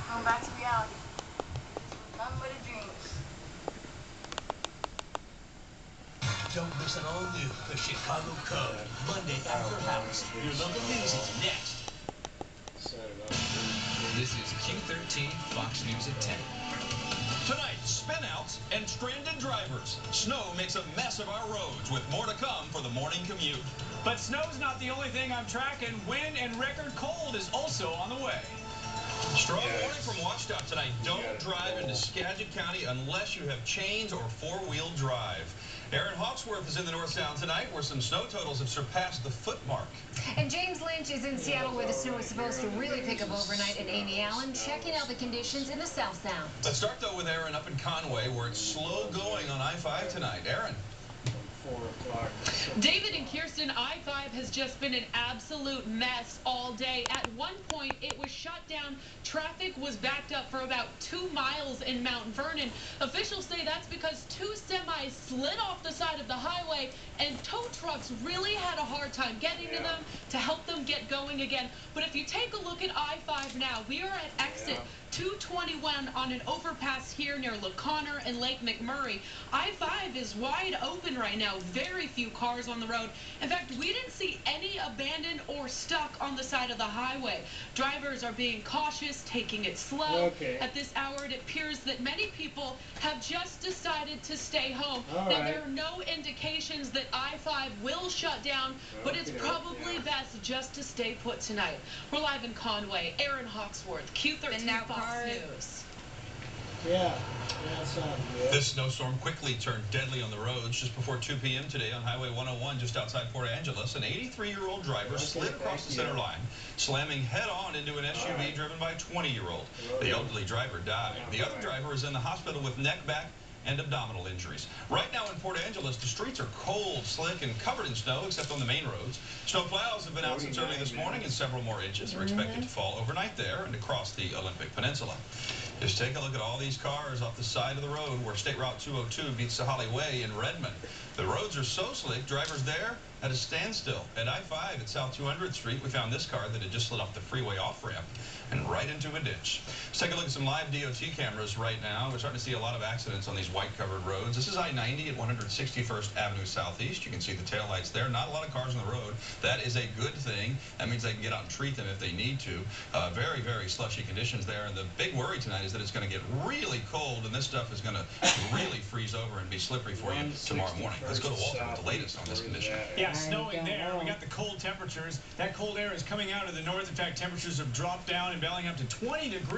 Going back to reality. Nothing but a dreams. Don't miss an all-new The Chicago Code, Monday after House. Your local news is next. This is Q13, Fox News at 10. Tonight, spinouts and stranded drivers. Snow makes a mess of our roads, with more to come for the morning commute. But snow's not the only thing I'm tracking. Wind and record cold is also on the way. Strong warning from WashDOT tonight. Don't drive into Skagit County unless you have chains or four-wheel drive. Aaron Hawksworth is in the North Sound tonight, where some snow totals have surpassed the foot mark. And James Lynch is in Seattle, where the snow is supposed to really pick up overnight. And Amy Allen checking out the conditions in the South Sound. Let's start, though, with Aaron up in Conway, where it's slow going on I-5 tonight. Aaron. 4 o'clock. David and Kirsten, I-5 has just been an absolute mess all day. At one point, it was shut down. Traffic was backed up for about 2 miles in Mount Vernon. Officials say that's because 2 semis slid off the side of the highway, and tow trucks really had a hard time getting to them to help them get going again. But if you take a look at I-5 now, we are at exit 221 on an overpass here near LaConner and Lake McMurray. I-5 is wide open right now. Very few cars on the road. In fact, we didn't see any abandoned or stuck on the side of the highway. Drivers are being cautious, taking it slow. At this hour, it appears that many people have just decided to stay home. Now, there are no indications that I-5 will shut down, but it's probably best just to stay put tonight. We're live in Conway. Aaron Hawksworth, Q13 Fox News. This snowstorm quickly turned deadly on the roads just before 2 p.m. today on Highway 101 just outside Port Angeles. An 83-year-old driver slid across the center line, slamming head-on into an SUV driven by a 20-year-old. The elderly driver died. The other driver is in the hospital with neck, back, and abdominal injuries. Right now in Port Angeles, the streets are cold, slick, and covered in snow, except on the main roads. Snow plows have been out since early this morning, and several more inches are expected to fall overnight there and across the Olympic Peninsula. Just take a look at all these cars off the side of the road where State Route 202 meets the Holly Way in Redmond. The roads are so slick, drivers there at a standstill. At I-5 at South 200th Street, we found this car that had just slid off the freeway off-ramp and right into a ditch. Let's take a look at some live DOT cameras right now. We're starting to see a lot of accidents on these white-covered roads. This is I-90 at 161st Avenue Southeast. You can see the taillights there. Not a lot of cars on the road. That is a good thing. That means they can get out and treat them if they need to. Very, very slushy conditions there. And the big worry tonight is that it's going to get really cold, and this stuff is going to really freeze over and be slippery for you tomorrow morning. Let's go to Walter with the latest on this condition. Yeah, snowing there. We got the cold temperatures. That cold air is coming out of the north. In fact, temperatures have dropped down and bellying up to 20 degrees.